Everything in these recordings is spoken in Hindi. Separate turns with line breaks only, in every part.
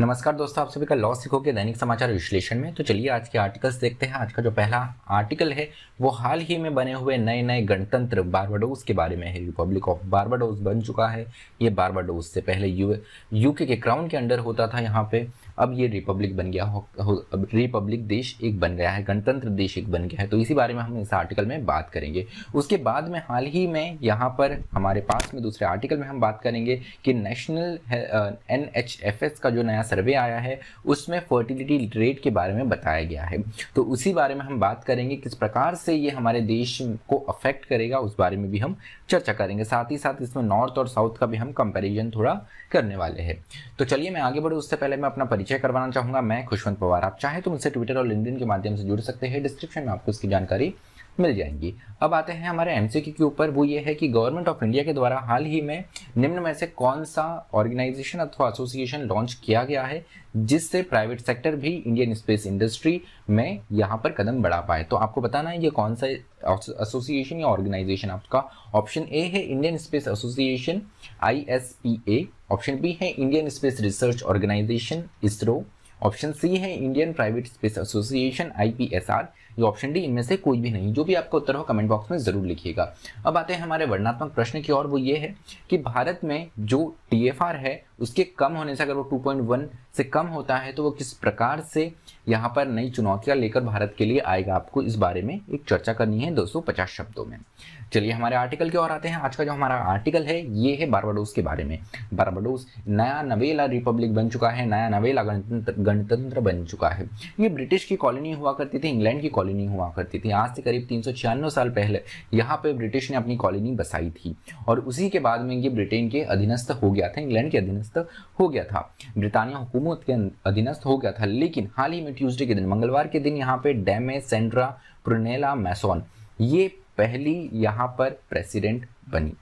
नमस्कार दोस्तों, आप सभी का लॉ सीखो के दैनिक समाचार विश्लेषण में। तो चलिए आज के आर्टिकल्स देखते हैं। आज का जो पहला आर्टिकल है वो हाल ही में बने हुए नए नए गणतंत्र बारबाडोस के बारे में है। रिपब्लिक ऑफ बारबाडोस बन चुका है। ये बारबाडोस से पहले यूके के क्राउन के अंडर होता था यहाँ पे, अब ये रिपब्लिक बन गया अब रिपब्लिक देश एक बन गया है, गणतंत्र देश एक बन गया है। तो इसी बारे में हम इस आर्टिकल में बात करेंगे। उसके बाद में हाल ही में यहाँ पर हमारे पास में दूसरे आर्टिकल में हम बात करेंगे कि नेशनल NHFS का जो नया सर्वे आया है उसमें फर्टिलिटी रेट के बारे में बताया गया है। तो उसी बारे में हम बात करेंगे, किस प्रकार से ये हमारे देश को अफेक्ट करेगा उस बारे में भी हम चर्चा करेंगे। साथ ही साथ इसमें नॉर्थ और साउथ का भी हम कंपैरिजन थोड़ा करने वाले हैं। तो चलिए मैं आगे बढ़ूँ उससे पहले मैं अपना परिचय करवाना चाहूँगा। मैं खुशवंत पवार। आप चाहे तो मुझसे ट्विटर और लिंक्डइन के माध्यम से जुड़ सकते हैं। डिस्क्रिप्शन में आपको इसकी जानकारी मिल जाएंगी। अब आते हैं हमारे एमसीक्यू के ऊपर। वो ये है कि गवर्नमेंट ऑफ इंडिया के द्वारा हाल ही में निम्न में से कौन सा ऑर्गेनाइजेशन अथवा एसोसिएशन लॉन्च किया गया है जिससे प्राइवेट सेक्टर भी इंडियन स्पेस इंडस्ट्री में यहाँ पर कदम बढ़ा पाए। तो आपको बताना है ये कौन सा एसोसिएशन या ऑर्गेनाइजेशन। आपका ऑप्शन ए है Indian space association ISPA, option B है Indian space research organisation ISRO, option C है Indian private space association IPSR, ये ऑप्शन डी इनमें से कोई भी नहीं। जो भी आपका उत्तर हो कमेंट बॉक्स में जरूर लिखिएगा। अब आते हैं हमारे वर्णनात्मक प्रश्न की ओर। वो ये है कि भारत में जो TFR है उसके कम होने से, अगर वो 2.1 से कम होता है तो वो किस प्रकार से यहाँ पर नई चुनौतियां लेकर भारत के लिए आएगा, आपको इस बारे में एक चर्चा करनी है 250 शब्दों में। चलिए हमारे आर्टिकल की ओर आते हैं। आज का जो हमारा आर्टिकल है ये है बारबाडोस के बारे में। बारबाडोस नया नवेला रिपब्लिक बन चुका है, नया नवेला गणतंत्र बन चुका है। ये ब्रिटिश की कॉलोनी हुआ करती थी, इंग्लैंड की कॉलोनी हुआ करती थी। आज से करीब 396 साल पहले यहाँ पे ब्रिटिश ने अपनी कॉलोनी बसाई थी और उसी के बाद में ये ब्रिटेन के अधीनस्थ हो गया था, इंग्लैंड के अधीनस्थ हो गया था, ब्रिटानिया हुकूमत के अधीनस्थ हो गया था। लेकिन हाल ही में ट्यूसडे के दिन, मंगलवार के दिन यहाँ पे डेमे सेंड्रा प्रुनेला मैसोन ये पहली यहाँ पर प्रेसिडेंट बनी।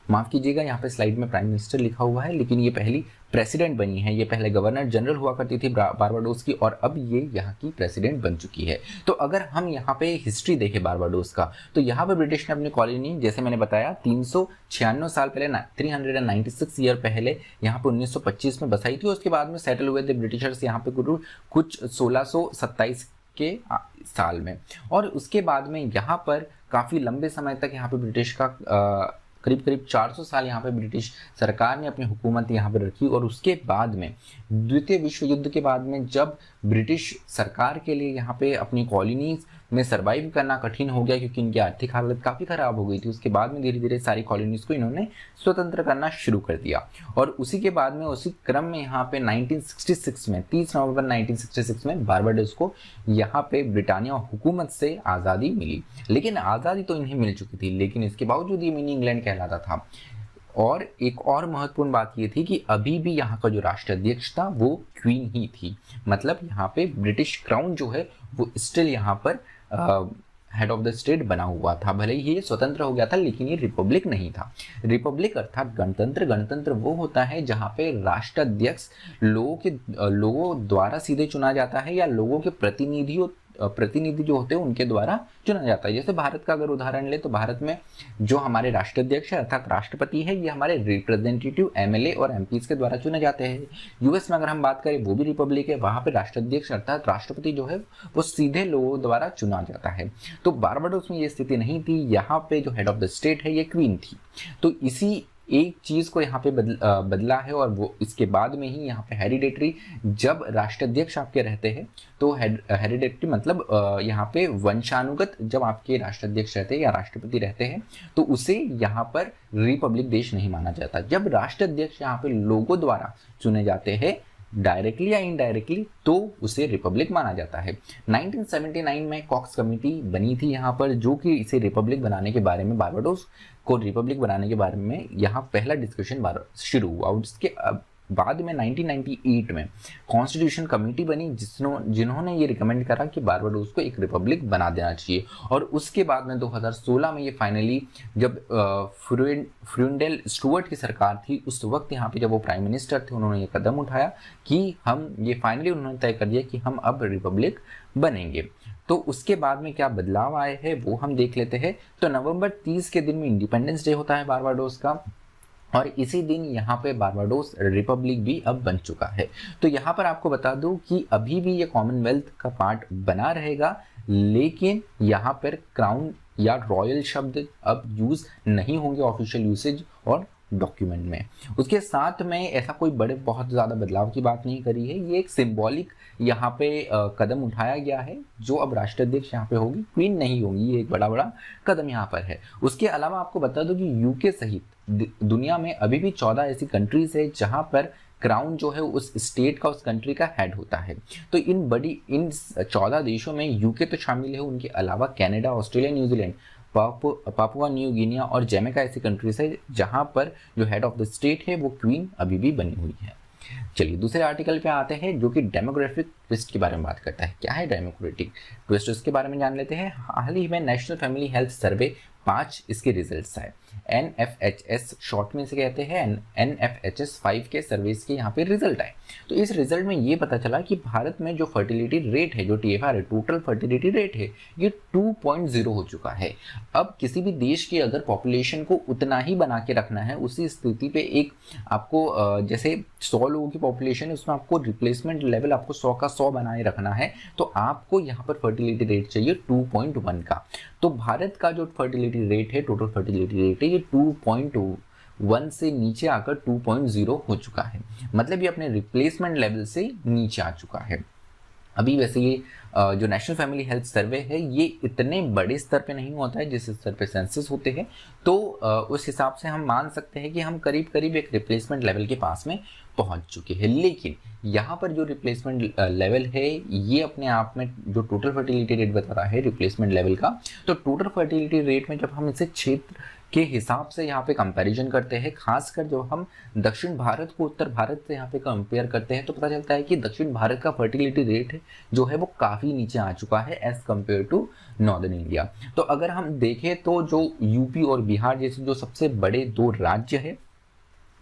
माफ कीजिएगा, यहाँ पे स्लाइड में प्राइम मिनिस्टर लिखा हुआ है लेकिन ये पहली प्रेसिडेंट बनी है। ये पहले गवर्नर जनरल हुआ करती थी बारबाडोस की और अब ये यहाँ की प्रेसिडेंट बन चुकी है। तो अगर हम यहाँ पे हिस्ट्री देखें बारबाडोस का, तो यहाँ पे ब्रिटिश ने अपनी कॉलोनी, जैसे मैंने बताया, 396 साल पहले 396 ईयर पहले यहाँ पे 1925 में बसाई थी। उसके बाद में सेटल हुए थे ब्रिटिशर्स यहाँ पे कुछ 1627 के साल में। और उसके बाद में यहाँ पर काफ़ी लंबे समय तक यहाँ पे ब्रिटिश का करीब 400 साल यहाँ पे ब्रिटिश सरकार ने अपनी हुकूमत यहाँ पे रखी। और उसके बाद में द्वितीय विश्व युद्ध के बाद में जब ब्रिटिश सरकार के लिए यहाँ पे अपनी कॉलोनीज में सर्वाइव करना कठिन हो गया क्योंकि इनकी आर्थिक हालत काफ़ी ख़राब हो गई थी, उसके बाद में धीरे धीरे सारी कॉलोनीज को इन्होंने स्वतंत्र करना शुरू कर दिया। और उसी के बाद में उसी क्रम में यहाँ पे 1966 में 30 नवंबर 1966 में बारबाडोस को यहाँ पे ब्रिटानिया हुकूमत से आज़ादी मिली। लेकिन आज़ादी तो इन्हें मिल चुकी थी, लेकिन इसके बावजूद ये मिनी इंग्लैंड कहलाता था। और एक और महत्वपूर्ण बात ये थी कि अभी भी यहाँ का जो राष्ट्राध्यक्ष था वो क्वीन ही थी। मतलब यहाँ पे ब्रिटिश क्राउन जो है वो स्टिल यहाँ पर हेड ऑफ द स्टेट बना हुआ था। भले ही ये स्वतंत्र हो गया था लेकिन ये रिपब्लिक नहीं था। रिपब्लिक अर्थात गणतंत्र, गणतंत्र वो होता है जहाँ पे राष्ट्राध्यक्ष लोगों द्वारा सीधे चुना जाता है या लोगों के प्रतिनिधि जो होते हैं उनके द्वारा चुना जाता है। जैसे भारत का अगर उदाहरण ले तो भारत में जो हमारे राष्ट्राध्यक्ष है अर्थात राष्ट्रपति है, ये हमारे रिप्रेजेंटेटिव MLA और MPs के द्वारा चुने जाते हैं। US में अगर हम बात करें वो भी रिपब्लिक है, वहाँ पे राष्ट्राध्यक्ष अर्थात राष्ट्रपति जो है वो सीधे लोगों द्वारा चुना जाता है। तो बारबाडोस में ये स्थिति नहीं थी, यहाँ पे जो हेड ऑफ द स्टेट है ये क्वीन थी। तो इसी एक चीज़ को यहाँ पे बदला है और वो इसके बाद में ही यहाँ पे हेरिडेटरी, जब राष्ट्राध्यक्ष आपके रहते हैं तो हेरिडेटरी मतलब यहाँ पे वंशानुगत जब आपके राष्ट्राध्यक्ष रहते हैं या राष्ट्रपति रहते हैं तो उसे यहाँ पर रिपब्लिक देश नहीं माना जाता। जब राष्ट्राध्यक्ष यहाँ पे लोगों द्वारा चुने जाते हैं डायरेक्टली या इनडायरेक्टली तो उसे रिपब्लिक माना जाता है। 1979 में कॉक्स कमेटी बनी थी यहाँ पर, जो कि इसे रिपब्लिक बनाने के बारे में, बारबाडोस को रिपब्लिक बनाने के बारे में यहाँ पहला डिस्कशन शुरू हुआ। और इसके बाद में 1998 में कॉन्स्टिट्यूशन कमेटी बनी जिन्होंने ये रिकमेंड करा कि बारबाडोस को एक रिपब्लिक बना देना चाहिए। और उसके बाद में 2016 में ये फाइनली, जब फ्रुडेल स्टुअर्ट की सरकार थी उस वक्त यहाँ पे जब वो प्राइम मिनिस्टर थे, उन्होंने ये कदम उठाया कि उन्होंने तय कर दिया कि हम अब रिपब्लिक बनेंगे। तो उसके बाद में क्या बदलाव आए हैं वो हम देख लेते हैं। तो नवंबर 30 के दिन में इंडिपेंडेंस डे होता है बारबाडोस का। और इसी दिन यहाँ पे बारबाडोस रिपब्लिक भी अब बन चुका है। तो यहाँ पर आपको बता दूं कि अभी भी ये कॉमनवेल्थ का पार्ट बना रहेगा, लेकिन यहाँ पर क्राउन या रॉयल शब्द अब यूज नहीं होंगे ऑफिशियल यूसेज और डॉक्यूमेंट में। उसके साथ में ऐसा कोई बड़े बहुत ज़्यादा बदलाव की बात नहीं करी है, ये एक सिंबॉलिक यहाँ पे कदम उठाया गया है। जो अब राष्ट्राध्यक्ष यहाँ पे होगी, क्वीन नहीं होंगी, ये एक बड़ा कदम यहाँ पर है। उसके अलावा आपको बता दो कि यूके सहित दुनिया में अभी भी 14 ऐसी कंट्रीज है जहाँ पर क्राउन जो है उस स्टेट का, उस कंट्री का हेड होता है। तो इन 14 देशों में यूके तो शामिल है, उनके अलावा Canada, Australia, New Zealand, Papua new Guinea और जैमेका ऐसी कंट्रीज है जहां पर जो हेड ऑफ द स्टेट है वो क्वीन अभी भी बनी हुई है। चलिए दूसरे आर्टिकल पे आते हैं जो कि डेमोग्राफिक ट्विस्ट के बारे में बात करता है। क्या है डेमोग्राफिक ट्विस्ट, उसके बारे में जान लेते हैं। हाल ही में नेशनल फैमिली हेल्थ सर्वे 5 इसके रिजल्ट्स आए। NFHS शॉर्ट में से कहते हैं, NFHS 5 के सर्विस के यहाँ पे रिजल्ट आए। तो इस रिजल्ट में ये पता चला कि भारत में जो फर्टिलिटी रेट है, जो TFR है, टोटल फर्टिलिटी रेट है, ये 2.0 हो चुका है। अब किसी भी देश की अगर पॉपुलेशन को उतना ही बना के रखना है, उसी स्थिति पे एक आपको जैसे 100 लोगों की पॉपुलेशन है, उसमें आपको रिप्लेसमेंट लेवल आपको 100 का 100 बनाए रखना है, तो आपको यहाँ पर फर्टिलिटी रेट चाहिए 2.1 का। तो भारत का जो फर्टिलिटी रेट है, टोटल फर्टिलिटी रेट है, ये 2.1 से नीचे आकर 2.0 हो चुका है। मतलब ये अपने रिप्लेसमेंट लेवल से नीचे आ चुका है। अभी वैसे ये जो नेशनल फैमिली हेल्थ सर्वे है, ये इतने बड़े स्तर पे नहीं होता है जिस स्तर पे सेंसस होते हैं। तो उस हिसाब से हम मान सकते हैं कि हम करीब करीब एक रिप्लेसमेंट लेवल के पास में पहुंच चुके हैं। लेकिन यहाँ पर जो रिप्लेसमेंट लेवल है, ये अपने आप में जो टोटल फर्टिलिटी रेट बता रहा है रिप्लेसमेंट लेवल का, तो टोटल फर्टिलिटी रेट में जब हम इसे क्षेत्र के हिसाब से यहाँ पे कंपैरिजन करते हैं, खासकर जब हम दक्षिण भारत को उत्तर भारत से यहाँ पे कंपेयर करते हैं, तो पता चलता है कि दक्षिण भारत का फर्टिलिटी रेट जो है वो काफ़ी नीचे आ चुका है as compare to northern India. तो अगर हम देखें तो जो यूपी और बिहार जैसे जो सबसे बड़े 2 राज्य है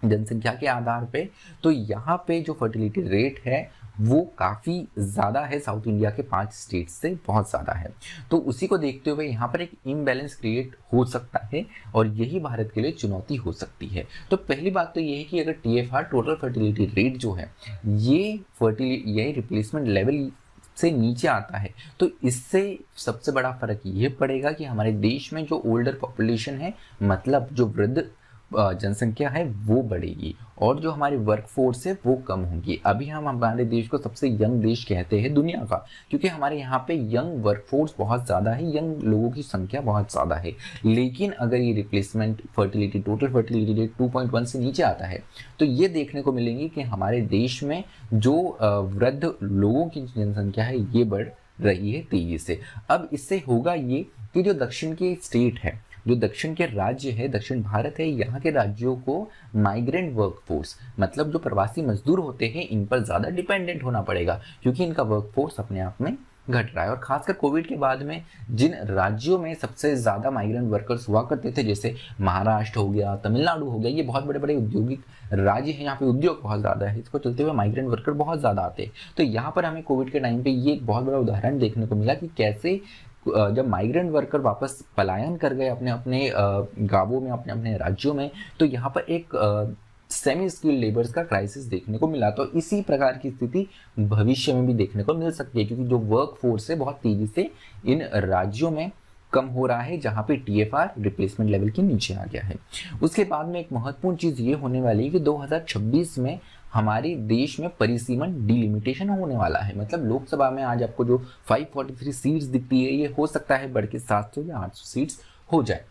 जनसंख्या के आधार पे, तो यहाँ पे जो फर्टिलिटी रेट है वो काफ़ी ज़्यादा है, साउथ इंडिया के 5 स्टेट्स से बहुत ज़्यादा है। तो उसी को देखते हुए यहाँ पर एक इम्बैलेंस क्रिएट हो सकता है और यही भारत के लिए चुनौती हो सकती है। तो पहली बात तो ये है कि अगर TFR टोटल फर्टिलिटी रेट जो है ये रिप्लेसमेंट लेवल से नीचे आता है, तो इससे सबसे बड़ा फर्क ये पड़ेगा कि हमारे देश में जो ओल्डर पॉपुलेशन है, मतलब जो वृद्ध जनसंख्या है वो बढ़ेगी और जो हमारी वर्कफोर्स है वो कम होगी। अभी हम हमारे देश को सबसे यंग देश कहते हैं दुनिया का, क्योंकि हमारे यहाँ पे यंग वर्कफोर्स बहुत ज़्यादा है, यंग लोगों की संख्या बहुत ज़्यादा है। लेकिन अगर ये replacement fertility total fertility rate 2.1 से नीचे आता है, तो ये देखने को मिलेंगे कि हमारे देश में जो वृद्ध लोगों की जनसंख्या है ये बढ़ रही है तेजी से। अब इससे होगा ये कि जो दक्षिण के स्टेट है, जो दक्षिण के राज्य है, दक्षिण भारत है, यहाँ के राज्यों को माइग्रेंट वर्कफोर्स, मतलब जो प्रवासी मजदूर होते हैं, इन पर ज़्यादा डिपेंडेंट होना पड़ेगा, क्योंकि इनका वर्कफोर्स अपने आप में घट रहा है। और खासकर कोविड के बाद में जिन राज्यों में सबसे ज़्यादा माइग्रेंट वर्कर्स हुआ करते थे, जैसे महाराष्ट्र हो गया, तमिलनाडु हो गया, ये बहुत बड़े बड़े औद्योगिक राज्य हैं, यहाँ पे उद्योग बहुत ज़्यादा है, इसको चलते हुए माइग्रेंट वर्कर बहुत ज़्यादा आते हैं। तो यहाँ पर हमें कोविड के टाइम पे ये एक बहुत बड़ा उदाहरण देखने को मिला कि कैसे जब माइग्रेंट वर्कर वापस पलायन कर गए अपने अपने गांवों में, अपने अपने राज्यों में, तो यहाँ पर एक सेमी स्किल्ड लेबर्स का क्राइसिस देखने को मिला। तो इसी प्रकार की स्थिति भविष्य में भी देखने को मिल सकती है, क्योंकि जो वर्क फोर्स है बहुत तेजी से इन राज्यों में कम हो रहा है जहाँ पे TFR रिप्लेसमेंट लेवल के नीचे आ गया है। उसके बाद में एक महत्वपूर्ण चीज़ ये होने वाली है कि 2026 में हमारे देश में परिसीमन डिलिमिटेशन होने वाला है। मतलब लोकसभा में आज आपको जो 543 सीट्स दिखती है, ये हो सकता है बढ़ के 700 या 800 सीट्स हो जाए।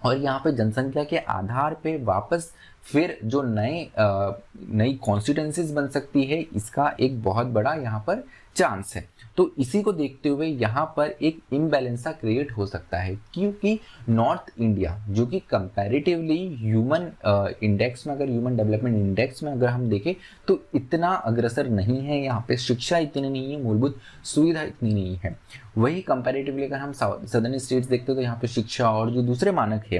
और यहाँ पे जनसंख्या के आधार पे वापस फिर जो नई कॉन्स्टिट्यूंसीज बन सकती है, इसका एक बहुत बड़ा यहाँ पर चांस है। तो इसी को देखते हुए यहाँ पर एक इम्बैलेंसा क्रिएट हो सकता है, क्योंकि नॉर्थ इंडिया जो कि कंपैरेटिवली ह्यूमन इंडेक्स में, अगर ह्यूमन डेवलपमेंट इंडेक्स में अगर हम देखें तो इतना अग्रसर नहीं है, यहाँ पे शिक्षा इतनी नहीं है, मूलभूत सुविधा इतनी नहीं है। वही कंपैरेटिवली अगर हम सदर्न स्टेट्स देखते हैं तो यहाँ पे शिक्षा और जो दूसरे मानक है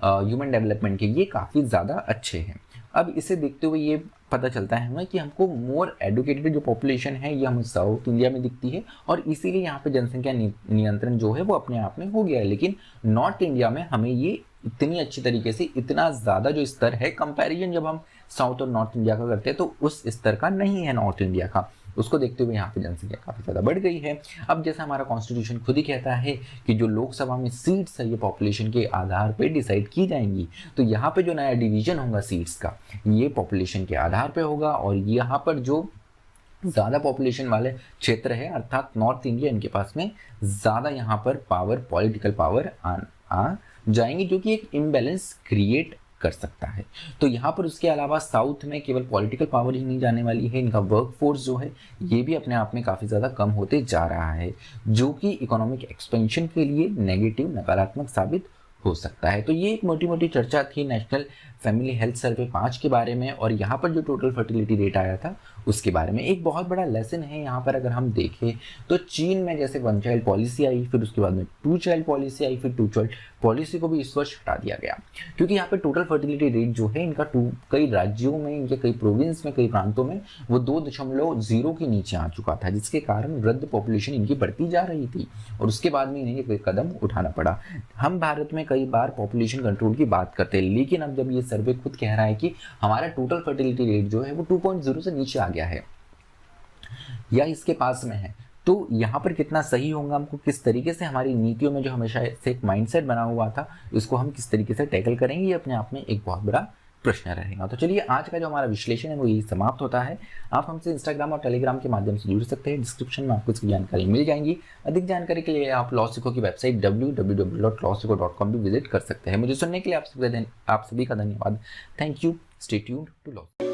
ह्यूमन डेवलपमेंट के, ये काफ़ी ज़्यादा अच्छे हैं। अब इसे देखते हुए ये पता चलता है हमें कि हमको मोर एडुकेटेड जो पॉपुलेशन है ये हमें साउथ इंडिया में दिखती है, और इसीलिए यहाँ पे जनसंख्या नियंत्रण जो है वो अपने आप में हो गया है। लेकिन नॉर्थ इंडिया में हमें ये इतनी अच्छी तरीके से, इतना ज़्यादा जो स्तर है, कंपैरिजन जब हम साउथ और नॉर्थ इंडिया का करते हैं तो उस स्तर का नहीं है नॉर्थ इंडिया का। उसको देखते हुए यहाँ पे जनसंख्या काफ़ी ज़्यादा बढ़ गई है। अब जैसा हमारा कॉन्स्टिट्यूशन खुद ही कहता है कि जो लोकसभा में सीट्स है ये पॉपुलेशन के आधार पे डिसाइड की जाएंगी, तो यहाँ पे जो नया डिवीजन होगा सीट्स का, ये पॉपुलेशन के आधार पे होगा। और यहाँ पर जो ज़्यादा पॉपुलेशन वाले क्षेत्र है अर्थात नॉर्थ इंडिया, इनके पास में ज़्यादा यहाँ पर पावर, पॉलिटिकल पावर आ जाएंगी, जो कि एक इम्बैलेंस क्रिएट कर सकता है। तो यहाँ पर उसके अलावा साउथ में केवल पॉलिटिकल पावर ही नहीं जाने वाली है, इनका वर्कफोर्स जो है ये भी अपने आप में काफ़ी ज़्यादा कम होते जा रहा है, जो कि इकोनॉमिक एक्सपेंशन के लिए नेगेटिव, नकारात्मक साबित हो सकता है। तो ये एक मोटी मोटी चर्चा थी नेशनल फैमिली हेल्थ सर्वे 5 के बारे में, और यहाँ पर जो टोटल फर्टिलिटी रेट आया था उसके बारे में। एक बहुत बड़ा लेसन है यहाँ पर अगर हम देखें तो चीन में जैसे 1 चाइल्ड पॉलिसी आई, फिर उसके बाद में 2 चाइल्ड पॉलिसी आई, फिर 2 चाइल्ड पॉलिसी को भी इस वर्ष हटा दिया गया, क्योंकि यहाँ पे टोटल फर्टिलिटी रेट जो है इनका कई राज्यों में, इनके कई प्रोविंस में, कई प्रांतों में वो 2.0 के नीचे आ चुका था, जिसके कारण वृद्ध पॉपुलेशन इनकी बढ़ती जा रही थी और उसके बाद में इन्हें ये कदम उठाना पड़ा। हम भारत में कई बार पॉपुलेशन कंट्रोल की बात करते हैं, लेकिन अब जब ये सर्वे खुद कह रहा है कि हमारा टोटल फर्टिलिटी रेट जो है वो 2.0 से नीचे आ गया है या इसके पास में है, तो यहाँ पर कितना सही होगा, हमको किस तरीके से हमारी नीतियों में जो हमेशा से एक माइंडसेट बना हुआ था इसको हम किस तरीके से टैकल करेंगे, ये अपने आप में एक बहुत बड़ा प्रश्न रहेगा। तो चलिए आज का जो हमारा विश्लेषण है वो यही समाप्त होता है। आप हमसे इंस्टाग्राम और टेलीग्राम के माध्यम से जुड़ सकते हैं, डिस्क्रिप्शन में आपको इसकी जानकारी मिल जाएंगी। अधिक जानकारी के लिए आप लॉसिको की वेबसाइट www.lawsico.com भी विजिट कर सकते हैं। मुझे सुनने के लिए आप सभी का धन्यवाद। Thank you. Stay tuned to law.